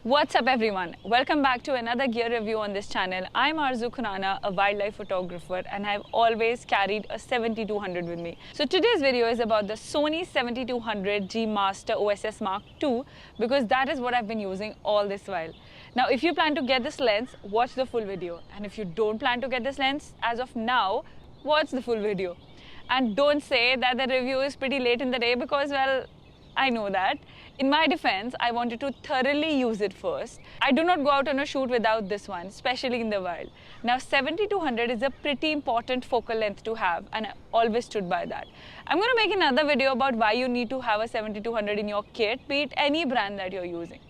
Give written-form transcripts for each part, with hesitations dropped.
What's up everyone? Welcome back to another gear review on this channel. I'm Arzu Khurana, a wildlife photographer, and I've always carried a 7200 with me. So today's video is about the Sony 7200 G Master OSS Mark II because that is what I've been using all this while. Now if you plan to get this lens, watch the full video, and if you don't plan to get this lens as of now, watch the full video. And don't say that the review is pretty late in the day because, well, I know that. In my defense, I wanted to thoroughly use it first. I do not go out on a shoot without this one, especially in the wild. Now 7200 is a pretty important focal length to have, and I always stood by that. I'm going to make another video about why you need to have a 7200 in your kit, be it any brand that you're using.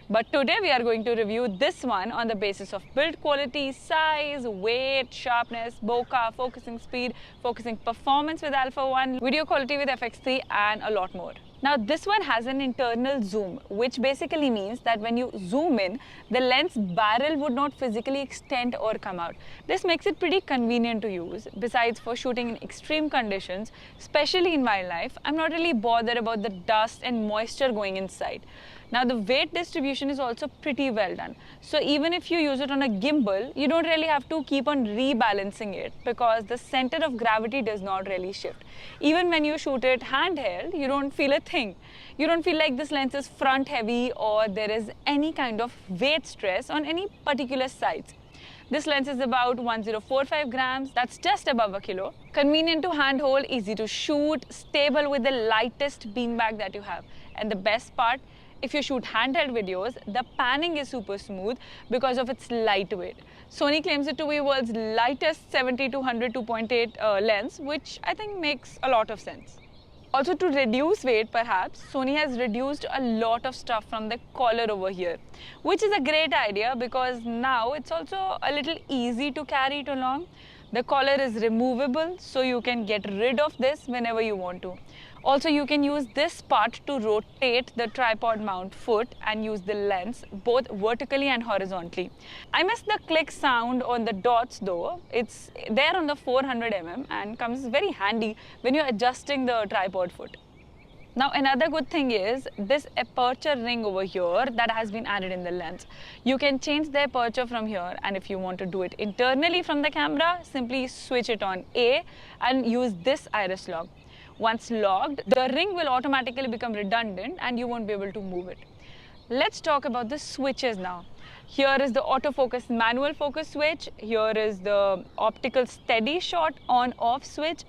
But today we are going to review this one on the basis of build quality, size, weight, sharpness, bokeh, focusing speed, focusing performance with Alpha 1, video quality with FX3, and a lot more. Now this one has an internal zoom, which basically means that when you zoom in, the lens barrel would not physically extend or come out. This makes it pretty convenient to use. Besides, for shooting in extreme conditions, especially in wildlife, I'm not really bothered about the dust and moisture going inside. Now the weight distribution is also pretty well done. So even if you use it on a gimbal, you don't really have to keep on rebalancing it because the center of gravity does not really shift. Even when you shoot it handheld, you don't feel a thing. You don't feel like this lens is front heavy or there is any kind of weight stress on any particular sides. This lens is about 1045 grams, that's just above a kilo. Convenient to handhold, easy to shoot, stable with the lightest beanbag that you have. And the best part, if you shoot handheld videos, the panning is super smooth because of its lightweight. Sony claims it to be world's lightest 7200 2.8 lens, which I think makes a lot of sense. Also, to reduce weight perhaps, Sony has reduced a lot of stuff from the collar over here, which is a great idea because now it's also a little easy to carry it along. The collar is removable, so you can get rid of this whenever you want to. Also, you can use this part to rotate the tripod mount foot and use the lens both vertically and horizontally. I miss the click sound on the dots though. It's there on the 400mm and comes very handy when you're adjusting the tripod foot. Now another good thing is this aperture ring over here that has been added in the lens. You can change the aperture from here, and if you want to do it internally from the camera, simply switch it on A and use this iris lock. Once locked, the ring will automatically become redundant and you won't be able to move it. Let's talk about the switches now. Here is the autofocus manual focus switch. Here is the optical steady shot on off switch.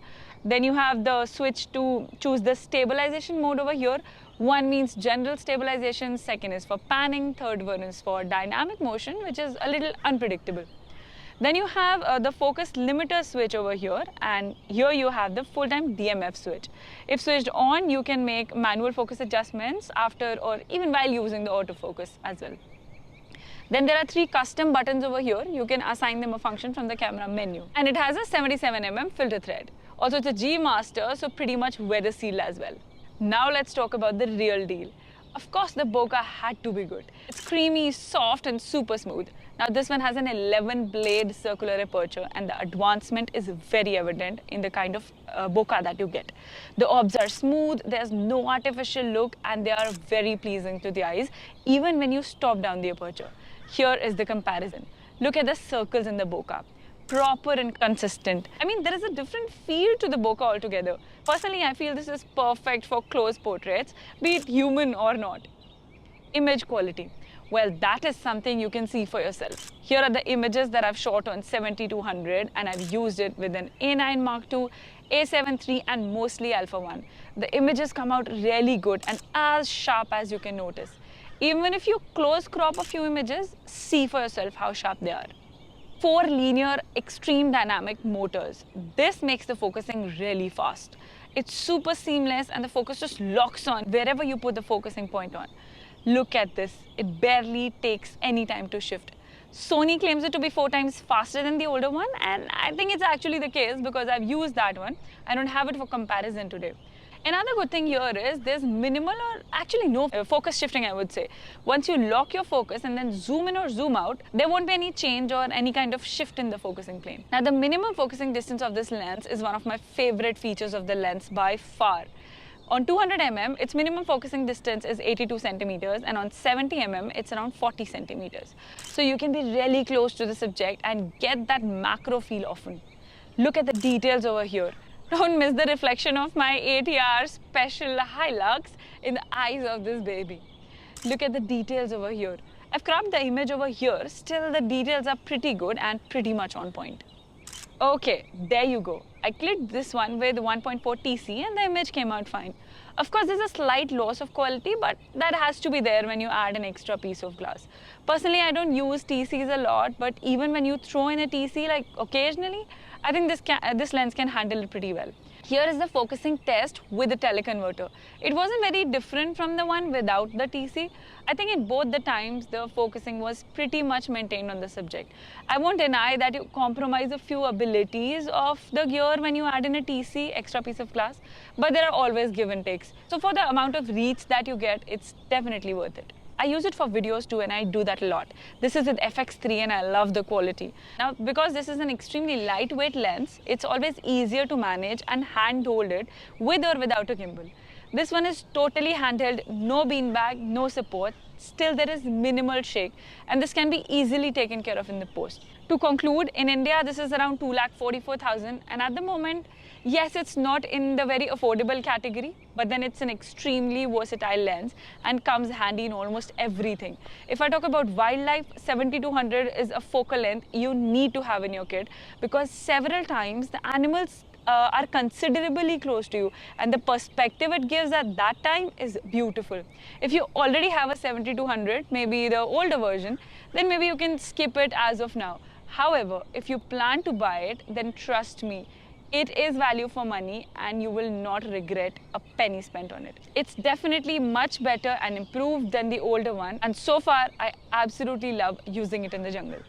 Then you have the switch to choose the stabilization mode over here. One means general stabilization, second is for panning, third one is for dynamic motion, which is a little unpredictable. Then you have the focus limiter switch over here, and here you have the full-time DMF switch. If switched on, you can make manual focus adjustments after or even while using the autofocus as well. Then there are 3 custom buttons over here. You can assign them a function from the camera menu. And it has a 77mm filter thread. Also, it's a G Master, so pretty much weather sealed as well. Now let's talk about the real deal. Of course, the bokeh had to be good. It's creamy, soft, and super smooth. Now this one has an 11-blade circular aperture, and the advancement is very evident in the kind of bokeh that you get. The orbs are smooth, there's no artificial look, and they are very pleasing to the eyes, even when you stop down the aperture. Here is the comparison. Look at the circles in the bokeh. Proper and consistent. I mean, there is a different feel to the bokeh altogether. Personally, I feel this is perfect for close portraits, be it human or not. Image quality. Well, that is something you can see for yourself. Here are the images that I've shot on 7200, and I've used it with an A9 Mark II, A7 III, and mostly Alpha 1. The images come out really good and as sharp as you can notice. Even if you close crop a few images, see for yourself how sharp they are. 4 linear extreme dynamic motors. This makes the focusing really fast. It's super seamless and the focus just locks on wherever you put the focusing point on. Look at this, it barely takes any time to shift. Sony claims it to be 4 times faster than the older one, and I think it's actually the case because I've used that one. I don't have it for comparison today. Another good thing here is there's minimal or actually no focus shifting, I would say. Once you lock your focus and then zoom in or zoom out, there won't be any change or any kind of shift in the focusing plane. Now the minimum focusing distance of this lens is one of my favorite features of the lens by far. On 200 mm, its minimum focusing distance is 82 centimeters, and on 70 mm, it's around 40 centimeters. So you can be really close to the subject and get that macro feel often. Look at the details over here. Don't miss the reflection of my ATR special Hilux in the eyes of this baby. Look at the details over here. I've cropped the image over here, still the details are pretty good and pretty much on point. Okay, there you go. I clicked this one with 1.4 TC and the image came out fine. Of course, there's a slight loss of quality, but that has to be there when you add an extra piece of glass. Personally, I don't use TCs a lot, but even when you throw in a TC like occasionally, I think this lens can handle it pretty well. Here is the focusing test with the teleconverter. It wasn't very different from the one without the TC. I think in both the times, the focusing was pretty much maintained on the subject. I won't deny that you compromise a few abilities of the gear when you add in a TC, extra piece of glass, but there are always give and takes. So for the amount of reach that you get, it's definitely worth it. I use it for videos too, and I do that a lot. This is with FX3 and I love the quality. Now, because this is an extremely lightweight lens, it's always easier to manage and hand hold it with or without a gimbal. This one is totally handheld, no beanbag, no support. Still, there is minimal shake, and this can be easily taken care of in the post. To conclude, in India, this is around 2,44,000, and at the moment, yes, it's not in the very affordable category, but then it's an extremely versatile lens and comes handy in almost everything. If I talk about wildlife, 7200 is a focal length you need to have in your kit, because several times the animals are considerably close to you, and the perspective it gives at that time is beautiful. If you already have a 7200, maybe the older version, then maybe you can skip it as of now. However, if you plan to buy it, then trust me, it is value for money and you will not regret a penny spent on it. It's definitely much better and improved than the older one, and so far I absolutely love using it in the jungle.